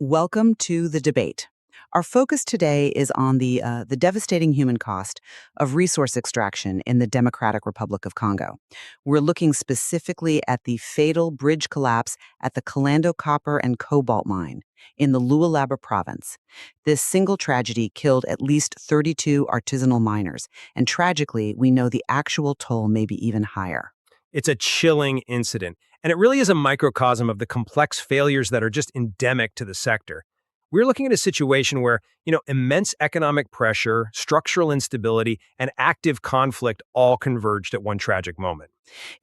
Welcome to the debate. Our focus today is on the devastating human cost of resource extraction in the Democratic Republic of Congo. We're looking specifically at the fatal bridge collapse at the Kalando copper and cobalt mine in the Lualaba province. This single tragedy killed at least 32 artisanal miners, and tragically, we know the actual toll may be even higher. It's a chilling incident, and it really is a microcosm of the complex failures that are just endemic to the sector. We're looking at a situation where, immense economic pressure, structural instability, and active conflict all converged at one tragic moment.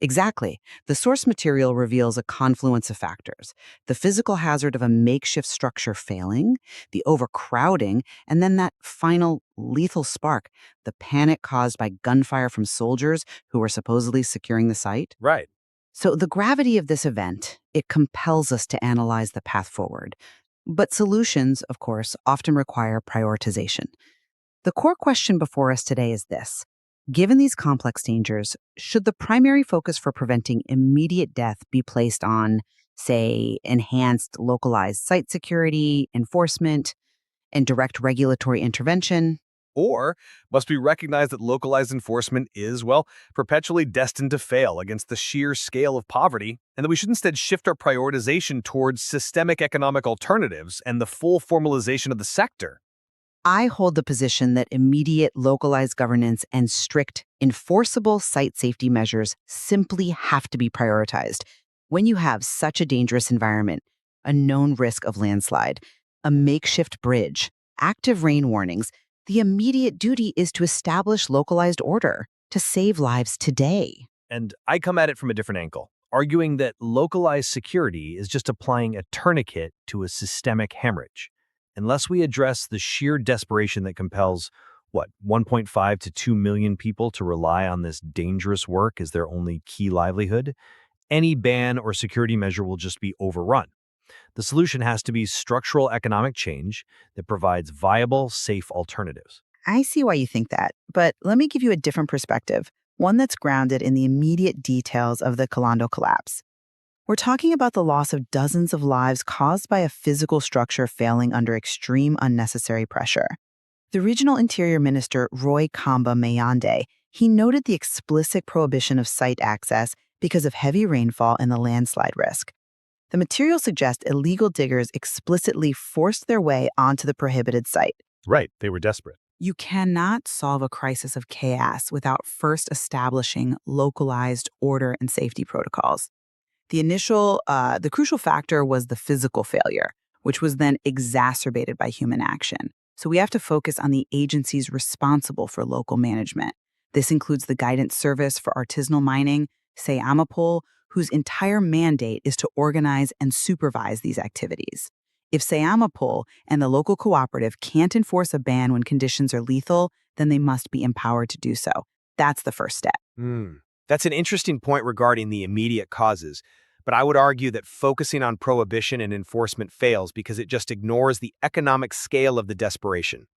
Exactly. The source material reveals a confluence of factors: the physical hazard of a makeshift structure failing, the overcrowding, and then that final lethal spark, the panic caused by gunfire from soldiers who were supposedly securing the site. Right. So, the gravity of this event, it compels us to analyze the path forward. But solutions, of course, often require prioritization. The core question before us today is this: given these complex dangers, should the primary focus for preventing immediate death be placed on, say, enhanced localized site security, enforcement, and direct regulatory intervention? Or must we recognize that localized enforcement is, well, perpetually destined to fail against the sheer scale of poverty, and that we should instead shift our prioritization towards systemic economic alternatives and the full formalization of the sector? I hold the position that immediate localized governance and strict, enforceable site safety measures simply have to be prioritized. When you have such a dangerous environment, a known risk of landslide, a makeshift bridge, active rain warnings, the immediate duty is to establish localized order to save lives today. And I come at it from a different angle, arguing that localized security is just applying a tourniquet to a systemic hemorrhage. Unless we address the sheer desperation that compels, 1.5 to 2 million people to rely on this dangerous work as their only key livelihood, any ban or security measure will just be overrun. The solution has to be structural economic change that provides viable, safe alternatives. I see why you think that, but let me give you a different perspective, one that's grounded in the immediate details of the Kalando collapse. We're talking about the loss of dozens of lives caused by a physical structure failing under extreme unnecessary pressure. The regional interior minister, Roy Kamba Mayande, he noted the explicit prohibition of site access because of heavy rainfall and the landslide risk. The material suggests illegal diggers explicitly forced their way onto the prohibited site. Right, they were desperate. You cannot solve a crisis of chaos without first establishing localized order and safety protocols. The crucial factor was the physical failure, which was then exacerbated by human action. So we have to focus on the agencies responsible for local management. This includes the Guidance Service for Artisanal Mining, SEAMAPOL, whose entire mandate is to organize and supervise these activities. If SEAMAPOL and the local cooperative can't enforce a ban when conditions are lethal, then they must be empowered to do so. That's the first step. That's an interesting point regarding the immediate causes, but I would argue that focusing on prohibition and enforcement fails because it just ignores the economic scale of the desperation.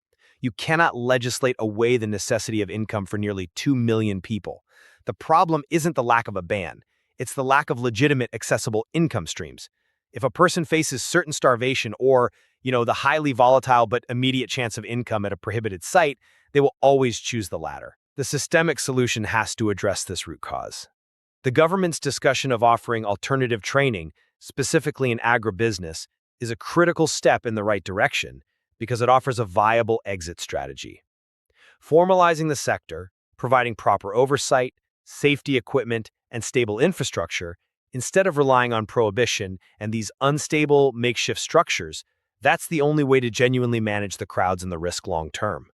You cannot legislate away the necessity of income for nearly 2 million people. The problem isn't the lack of a ban. It's the lack of legitimate, accessible income streams. If a person faces certain starvation or, the highly volatile but immediate chance of income at a prohibited site, they will always choose the latter. The systemic solution has to address this root cause. The government's discussion of offering alternative training, specifically in agribusiness, is a critical step in the right direction because it offers a viable exit strategy. Formalizing the sector, providing proper oversight, safety equipment, and stable infrastructure, instead of relying on prohibition and these unstable makeshift structures, that's the only way to genuinely manage the crowds and the risk long term.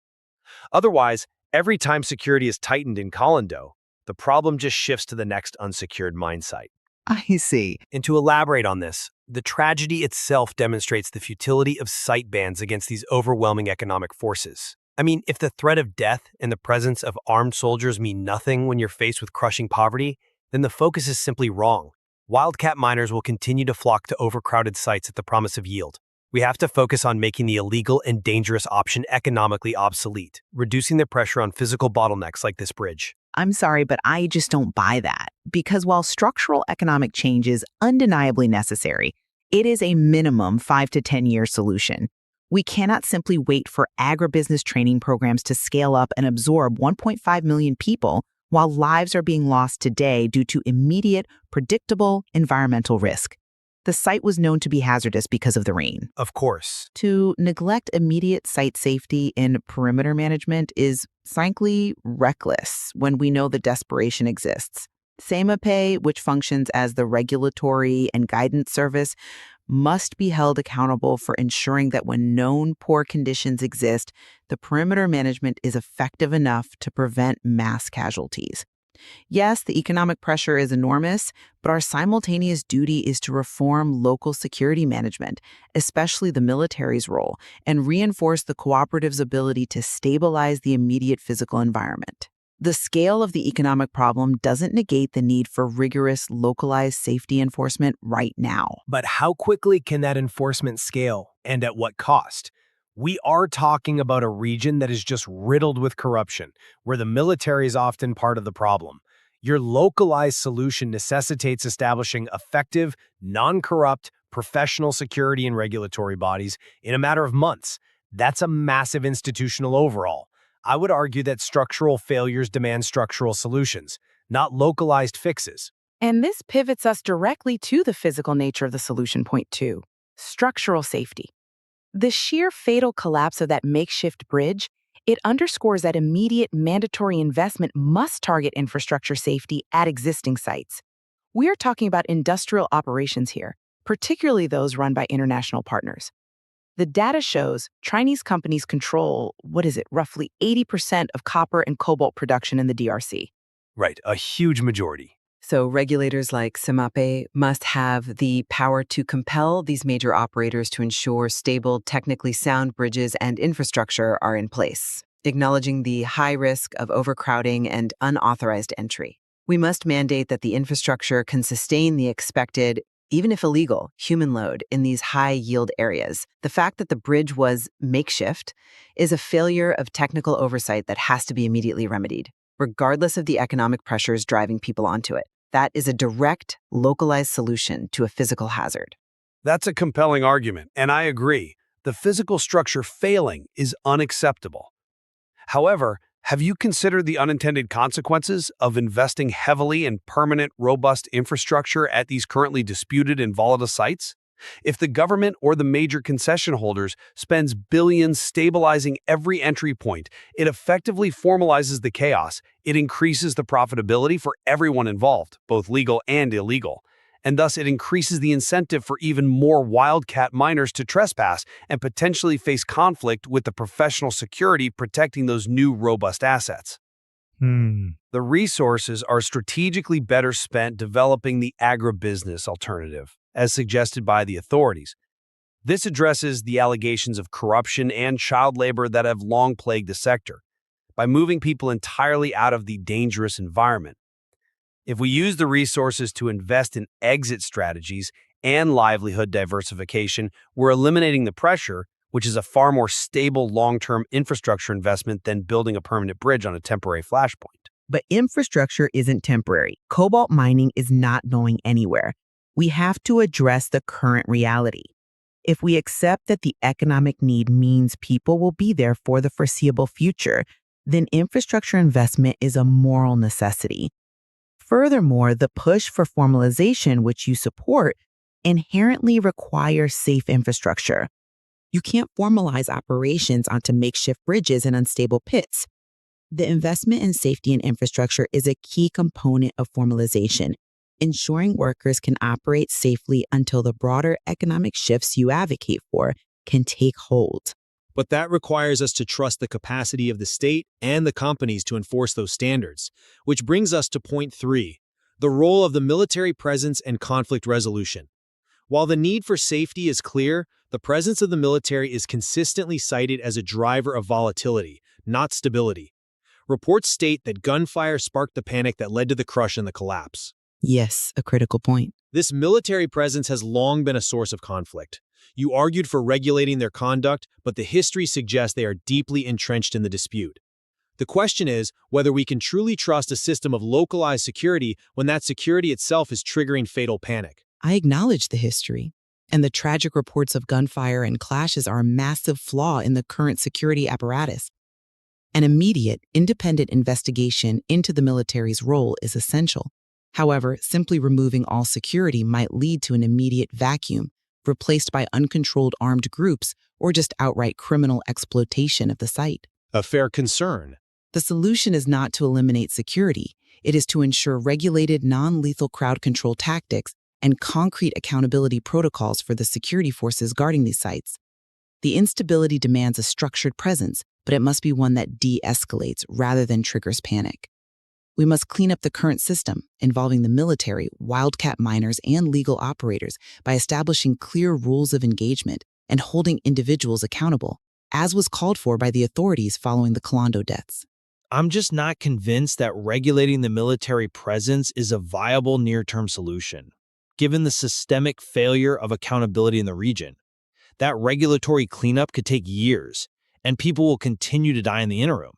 Otherwise, every time security is tightened in Kalando, the problem just shifts to the next unsecured mine site. I see. And to elaborate on this, the tragedy itself demonstrates the futility of site bans against these overwhelming economic forces. I mean, if the threat of death and the presence of armed soldiers mean nothing when you're faced with crushing poverty, then the focus is simply wrong. Wildcat miners will continue to flock to overcrowded sites at the promise of yield. We have to focus on making the illegal and dangerous option economically obsolete, reducing the pressure on physical bottlenecks like this bridge. I'm sorry, but I just don't buy that. Because while structural economic change is undeniably necessary, It is a minimum 5 to 10-year solution. We cannot simply wait for agribusiness training programs to scale up and absorb 1.5 million people while lives are being lost today due to immediate, predictable environmental risk. The site was known to be hazardous because of the rain. Of course. To neglect immediate site safety in perimeter management is, frankly, reckless when we know the desperation exists. SEMAPay, which functions as the regulatory and guidance service, must be held accountable for ensuring that when known poor conditions exist, the perimeter management is effective enough to prevent mass casualties. Yes, the economic pressure is enormous, but our simultaneous duty is to reform local security management, especially the military's role, and reinforce the cooperative's ability to stabilize the immediate physical environment. The scale of the economic problem doesn't negate the need for rigorous, localized safety enforcement right now. But how quickly can that enforcement scale, and at what cost? We are talking about a region that is just riddled with corruption, where the military is often part of the problem. Your localized solution necessitates establishing effective, non-corrupt, professional security and regulatory bodies in a matter of months. That's a massive institutional overhaul. I would argue that structural failures demand structural solutions, not localized fixes. And this pivots us directly to the physical nature of the solution point two: structural safety. The sheer fatal collapse of that makeshift bridge, it underscores that immediate mandatory investment must target infrastructure safety at existing sites. We are talking about industrial operations here, particularly those run by international partners. The data shows Chinese companies control, roughly 80% of copper and cobalt production in the DRC. Right, a huge majority. So regulators like SEMAPay must have the power to compel these major operators to ensure stable, technically sound bridges and infrastructure are in place, acknowledging the high risk of overcrowding and unauthorized entry. We must mandate that the infrastructure can sustain the expected, even if illegal, human load in these high-yield areas. The fact that the bridge was makeshift is a failure of technical oversight that has to be immediately remedied, regardless of the economic pressures driving people onto it. That is a direct, localized solution to a physical hazard. That's a compelling argument, and I agree. The physical structure failing is unacceptable. However, have you considered the unintended consequences of investing heavily in permanent, robust infrastructure at these currently disputed and volatile sites? If the government or the major concession holders spends billions stabilizing every entry point, it effectively formalizes the chaos. It increases the profitability for everyone involved, both legal and illegal. And thus it increases the incentive for even more wildcat miners to trespass and potentially face conflict with the professional security protecting those new robust assets. The resources are strategically better spent developing the agribusiness alternative, as suggested by the authorities. This addresses the allegations of corruption and child labor that have long plagued the sector, by moving people entirely out of the dangerous environment. If we use the resources to invest in exit strategies and livelihood diversification, we're eliminating the pressure, which is a far more stable long-term infrastructure investment than building a permanent bridge on a temporary flashpoint. But infrastructure isn't temporary. Cobalt mining is not going anywhere. We have to address the current reality. If we accept that the economic need means people will be there for the foreseeable future, then infrastructure investment is a moral necessity. Furthermore, the push for formalization, which you support, inherently requires safe infrastructure. You can't formalize operations onto makeshift bridges and unstable pits. The investment in safety and infrastructure is a key component of formalization, ensuring workers can operate safely until the broader economic shifts you advocate for can take hold. But that requires us to trust the capacity of the state and the companies to enforce those standards. Which brings us to point 3, the role of the military presence and conflict resolution. While the need for safety is clear, the presence of the military is consistently cited as a driver of volatility, not stability. Reports state that gunfire sparked the panic that led to the crush and the collapse. Yes, a critical point. This military presence has long been a source of conflict. You argued for regulating their conduct, but the history suggests they are deeply entrenched in the dispute. The question is whether we can truly trust a system of localized security when that security itself is triggering fatal panic. I acknowledge the history. And the tragic reports of gunfire and clashes are a massive flaw in the current security apparatus. An immediate, independent investigation into the military's role is essential. However, simply removing all security might lead to an immediate vacuum, replaced by uncontrolled armed groups or just outright criminal exploitation of the site. A fair concern. The solution is not to eliminate security. It is to ensure regulated, non-lethal crowd control tactics and concrete accountability protocols for the security forces guarding these sites. The instability demands a structured presence, but it must be one that de-escalates rather than triggers panic. We must clean up the current system, involving the military, wildcat miners, and legal operators by establishing clear rules of engagement and holding individuals accountable, as was called for by the authorities following the Kalando deaths. I'm just not convinced that regulating the military presence is a viable near-term solution, given the systemic failure of accountability in the region. That regulatory cleanup could take years, and people will continue to die in the interim.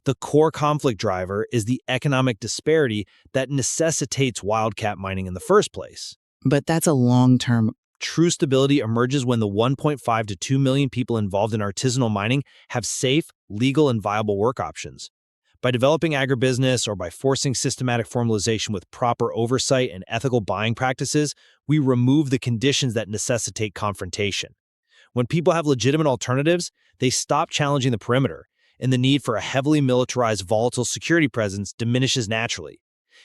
The core conflict driver is the economic disparity that necessitates wildcat mining in the first place. But that's a long-term. True stability emerges when the 1.5 to 2 million people involved in artisanal mining have safe, legal, and viable work options. By developing agribusiness or by forcing systematic formalization with proper oversight and ethical buying practices, we remove the conditions that necessitate confrontation. When people have legitimate alternatives, they stop challenging the perimeter, and the need for a heavily militarized, volatile security presence diminishes naturally.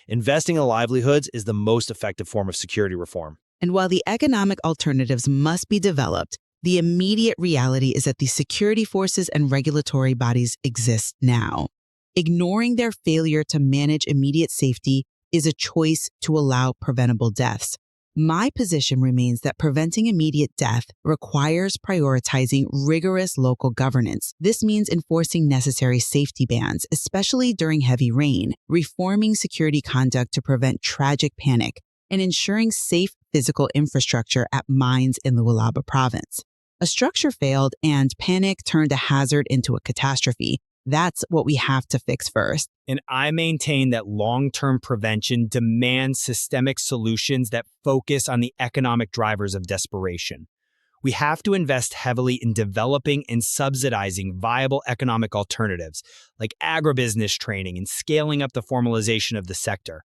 Investing in livelihoods is the most effective form of security reform. And while the economic alternatives must be developed, the immediate reality is that the security forces and regulatory bodies exist now. Ignoring their failure to manage immediate safety is a choice to allow preventable deaths. My position remains that preventing immediate death requires prioritizing rigorous local governance. This means enforcing necessary safety bans, especially during heavy rain, reforming security conduct to prevent tragic panic, and ensuring safe physical infrastructure at mines in Lualaba province. A structure failed and panic turned a hazard into a catastrophe. That's what we have to fix first. And I maintain that long-term prevention demands systemic solutions that focus on the economic drivers of desperation. We have to invest heavily in developing and subsidizing viable economic alternatives, like agribusiness training and scaling up the formalization of the sector.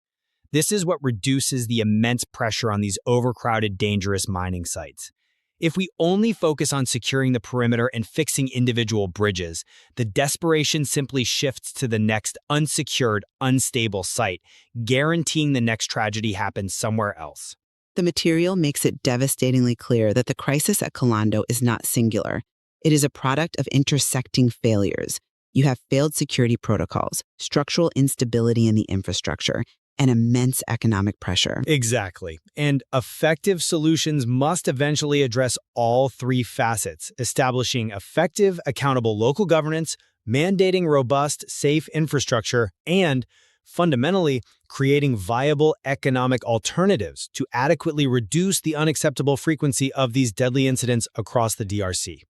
This is what reduces the immense pressure on these overcrowded, dangerous mining sites. If we only focus on securing the perimeter and fixing individual bridges, the desperation simply shifts to the next unsecured, unstable site, guaranteeing the next tragedy happens somewhere else. The material makes it devastatingly clear that the crisis at Kalando is not singular. It is a product of intersecting failures. You have failed security protocols, structural instability in the infrastructure, and immense economic pressure. Exactly. And effective solutions must eventually address all three facets, establishing effective, accountable local governance, mandating robust, safe infrastructure, and, fundamentally, creating viable economic alternatives to adequately reduce the unacceptable frequency of these deadly incidents across the DRC.